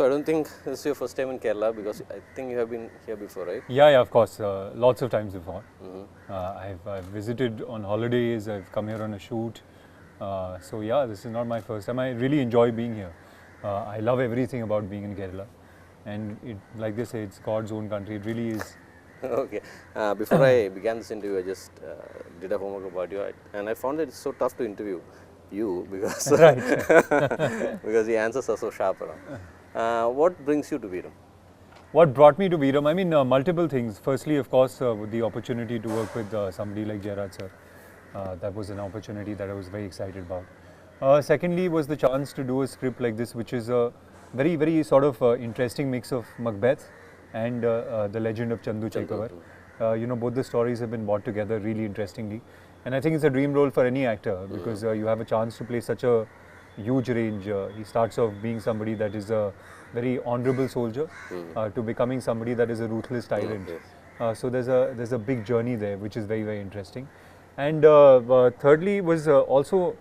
I don't think this is your first time in Kerala because I think you have been here before, right? Yeah, of course. Lots of times before. I've visited on holidays. I've come here on a shoot. So yeah, this is not my first time. I really enjoy being here. I love everything about being in Kerala, and like they say, it's God's own country. It really is. Okay. Before I began this interview, I just did a homework about you, and I found that it's so tough to interview you because because the answers are so sharp around. What brings you to Veeram? What brought me to Veeram? I mean, multiple things. Firstly, of course, with the opportunity to work with somebody like Jairaj sir. That was an opportunity that I was very excited about. Secondly, was the chance to do a script like this, which is a very, very sort of interesting mix of Macbeth and the legend of Chandu Chekavar. Both the stories have been brought together really interestingly. And I think it's a dream role for any actor because you have a chance to play such a huge range. He starts off being somebody that is a very honorable soldier to becoming somebody that is a ruthless tyrant. So there's a big journey there, which is very, very interesting. And thirdly was also,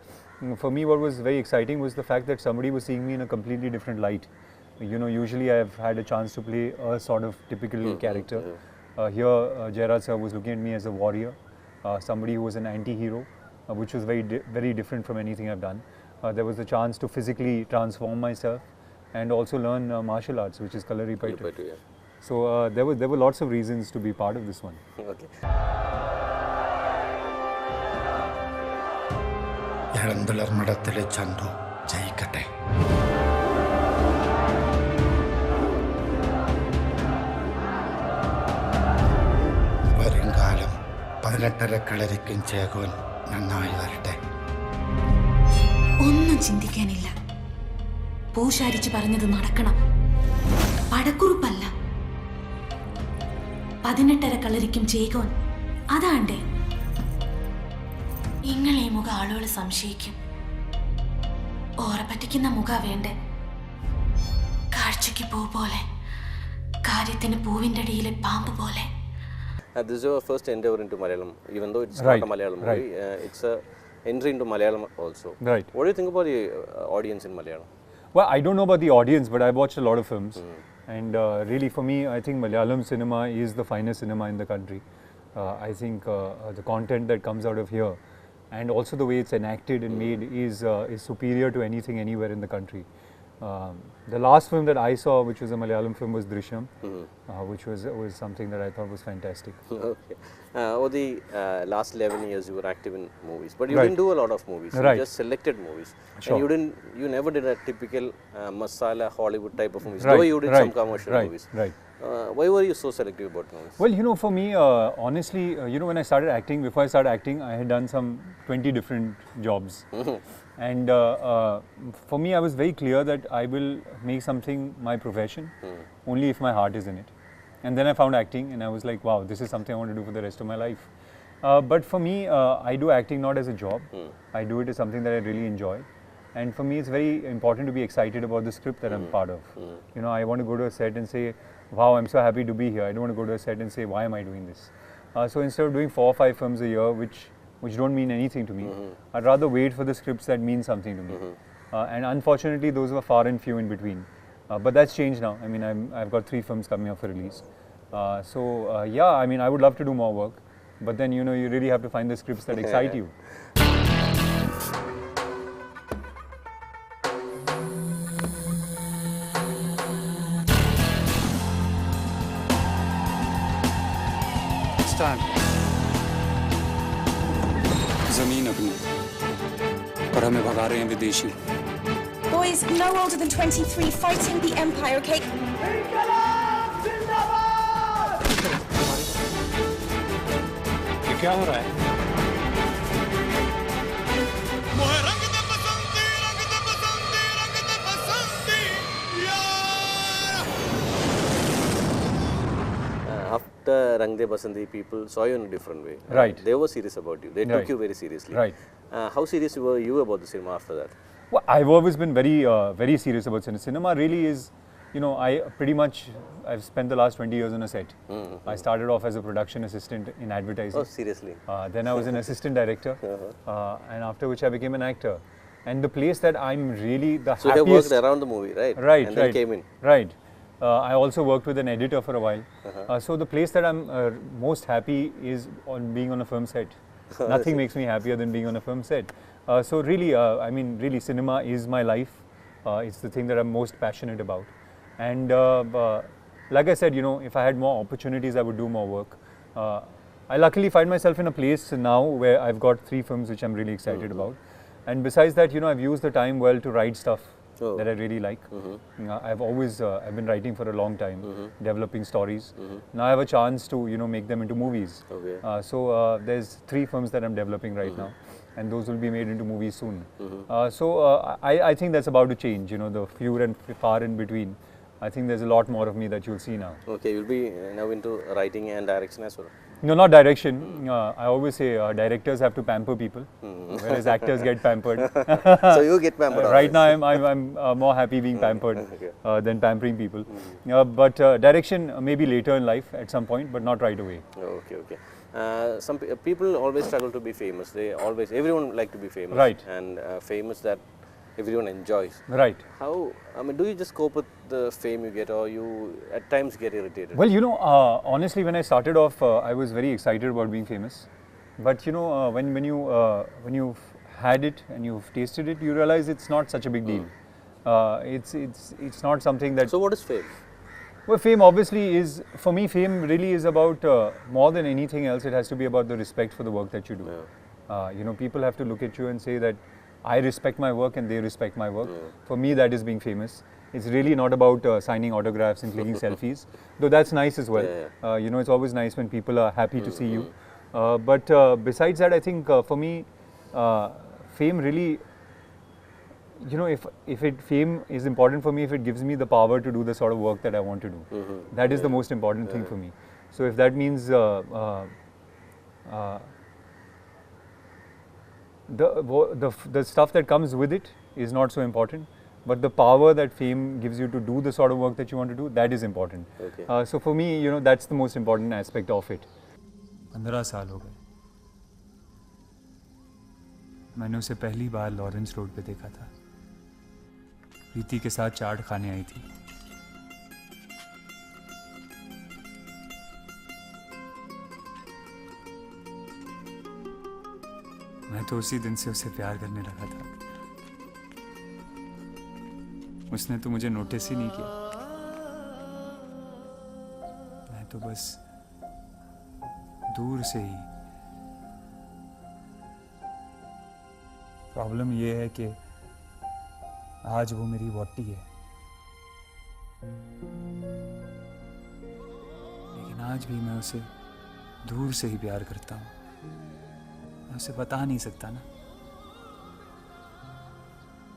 for me, what was very exciting was the fact that somebody was seeing me in a completely different light. Usually I've had a chance to play a sort of typical character. Here, Jairaj sir was looking at me as a warrior, somebody who was an anti-hero, which was very different from anything I've done. There was a chance to physically transform myself and also learn martial arts, which is Kalaripayattu. So there were lots of reasons to be part of this one. Okay. ഇളന്തുളർമഠത്തിലെ Chandu ജയിക്കട്ടെ. വരുംകാലം 18 കളരിക്കും ചേകോൻ നന്നായി വരട്ടെ. ഒന്നും ചിന്തിക്കാനില്ല. പൂശാരിച്ച് പറഞ്ഞത് നടക്കണം. പടക്കുറുപ്പല്ല. 18 കളരിക്കും ചേകോൻ അതാണ്ടേ. ഇങ്ങളെ മുഖ ആളുകൾ സംശയിക്കും. ഓറെ പറ്റിക്കുന്ന മുഖ വേണ്ടേ. കാഴ്ചയ്ക്ക് പൂ പോലെ, കാര്യത്തിന് പൂവിൻ്റെ അടിയിലെ പാമ്പ് പോലെ. This is your first endeavor into Malayalam, even though it's not a Malayalam movie. It's a entry into Malayalam also. Right. What do you think about the audience in Malayalam? Well, I don't know about the audience, but I've watched a lot of films. And really for me, I think Malayalam cinema is the finest cinema in the country. I think the content that comes out of here and also the way it's enacted and made is superior to anything anywhere in the country. The last film that I saw, which was a Malayalam film, was Drishyam, which was something that I thought was fantastic. Okay. Over the last 11 years, you were active in movies, but you didn't do a lot of movies. You just selected movies. Sure. And you never did a typical masala Hollywood type of movies, though you did some commercial movies. Right. Why were you so selective about movies? Well, for me, honestly, when I started acting, before I started acting, I had done some 20 different jobs. And for me, I was very clear that I will make something my profession only if my heart is in it. And then I found acting and I was like, wow, this is something I want to do for the rest of my life. But for me, I do acting not as a job. I do it as something that I really enjoy. And for me, it's very important to be excited about the script that I'm part of. I want to go to a set and say, wow, I'm so happy to be here. I don't want to go to a set and say, why am I doing this? So instead of doing 4 or 5 films a year, which don't mean anything to me, I'd rather wait for the scripts that mean something to me. And unfortunately, those were far and few in between. But that's changed now. I mean, I've got 3 films coming up for release. I would love to do more work. But then, you really have to find the scripts that excite you. जमीन अपनी पर हमें भगा रहे हैं विदेशी. Boys no older than 23 fighting the empire, okay? ये क्या हो रहा है? After Rang De Basanti, people saw you in a different way. Right. They were serious about you. They took you very seriously. Right. How serious were you about the cinema after that? Well, I've always been very, very serious about cinema. Cinema really is, I've spent the last 20 years on a set. I started off as a production assistant in advertising. Oh, seriously? Then I was an assistant director, and after which I became an actor. and the place that I'm really the So you have happiest. worked around the movie, right? Right, And right. then came in. Right. I also worked with an editor for a while. So the place that I'm most happy is on being on a film set. Nothing makes me happier than being on a film set. So really, I mean, really, cinema is my life. It's the thing that I'm most passionate about. And like I said, you know, if I had more opportunities, I would do more work. I luckily find myself in a place now where I've got 3 films which I'm really excited about. And besides that, you know, I've used the time well to write stuff that I really like. I've been writing for a long time, developing stories. Now I have a chance to, you know, make them into movies. Okay. So there's 3 films that I'm developing right now, and those will be made into movies soon. I think that's about to change. You know, the few and far in between. I think there's a lot more of me that you'll see now. Okay, you'll be now into writing and direction as well. No, not direction. I always say directors have to pamper people, whereas actors get pampered. So you get pampered. Right always. now, I'm more happy being pampered Okay. than pampering people. But direction maybe later in life at some point, but not right away. Okay, okay. Some people always struggle to be famous. Everyone like to be famous. Right. And famous that everyone enjoys. Right. How, I mean, do you just cope with the fame you get, or you at times get irritated? Well, you know, honestly, when I started off, I was very excited about being famous. But you know, when you've had it and you've tasted it, you realize it's not such a big deal. It's not something that. So what is fame? Well, fame obviously is, for me, fame really is about more than anything else. It has to be about the respect for the work that you do. You know, people have to look at you and say that I respect my work and they respect my work. For me, that is being famous. It's really not about signing autographs and clicking selfies, though that's nice as well. You know, it's always nice when people are happy to see you. But besides that, I think for me, fame really, you know, if fame is important for me, if it gives me the power to do the sort of work that I want to do, that is the most important thing for me. So if that means the stuff that comes with it is not so important, but the power that fame gives you to do the sort of work that you want to do, that is important. Okay. So for me, you know, that's the most important aspect of it. 15 साल हो गए मैंने उसे पहली बार Lawrence road पे देखा था। प्रीति के साथ चाट खाने आई थी। मैं तो उसी दिन से उसे प्यार करने लगा था। उसने तो मुझे नोटिस ही नहीं किया। मैं तो बस दूर से ही। प्रॉब्लम ये है कि आज वो मेरी वोटी है, लेकिन आज भी मैं उसे दूर से ही प्यार करता हूँ। मैं उसे बता नहीं सकता ना।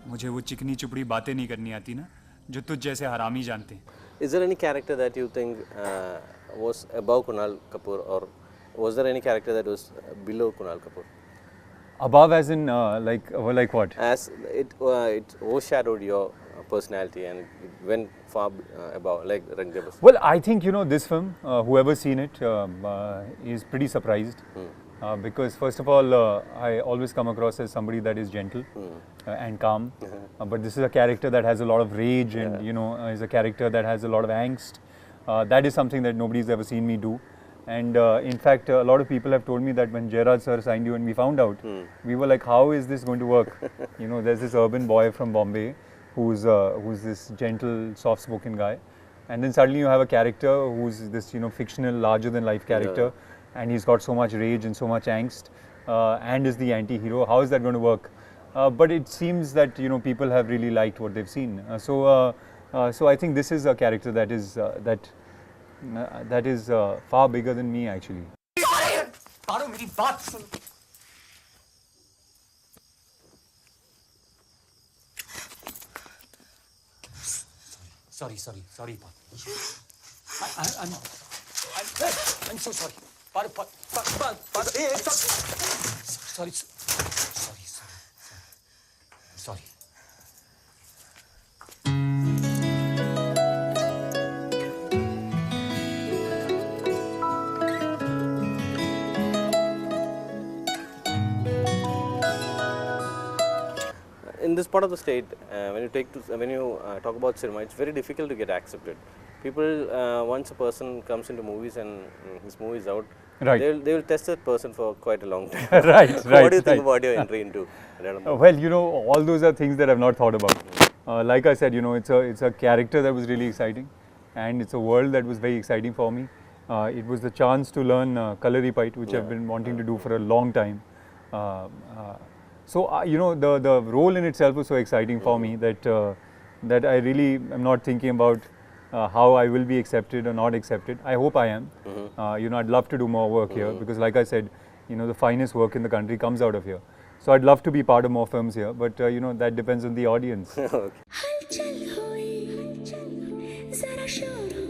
मुझे वो चिकनी चुपड़ी बातें नहीं करनी आती ना, जो तुझ जैसे हरामी जानते हैं। Is there any character that you think was above Kunal Kapoor, or was there any character that was below Kunal Kapoor? Above as in like what? As it overshadowed your personality and it went far above, like Rang De Bas. Well, I think, you know, this film, whoever's seen it is pretty surprised. Because first of all, I always come across as somebody that is gentle and calm. But this is a character that has a lot of rage and, you know, is a character that has a lot of angst. That is something that nobody's ever seen me do. And in fact, a lot of people have told me that when Jairaj sir signed you and we found out, we were like, how is this going to work? You know, there's this urban boy from Bombay who's this gentle, soft-spoken guy. And then suddenly you have a character who's this, you know, fictional, larger-than-life character. And he's got so much rage and so much angst and is the anti-hero. How is that going to work? But it seems that, you know, people have really liked what they've seen. So I think this is a character that is far bigger than me, actually. पारो मेरी बात सुन। Sorry, Paru. I'm so sorry. Paru, hey, stop. Sorry. this part of the state, when you talk about cinema, it's very difficult to get accepted. People, once a person comes into movies and his movie is out, Right. they will test that person for quite a long time. Right, What right, do you think right. about your entry into Redambo? Well, you know, all those are things that I've not thought about. Like I said, you know, it's a character that was really exciting, and it's a world that was very exciting for me. It was the chance to learn Kalaripayattu, which I've been wanting to do for a long time. So you know, the role in itself was so exciting for me that that I really am not thinking about how I will be accepted or not accepted. I hope I am. You know, I'd love to do more work here because, like I said, you know, the finest work in the country comes out of here. So I'd love to be part of more films here, but you know, that depends on the audience. Okay. हलचल हुई जरा शोर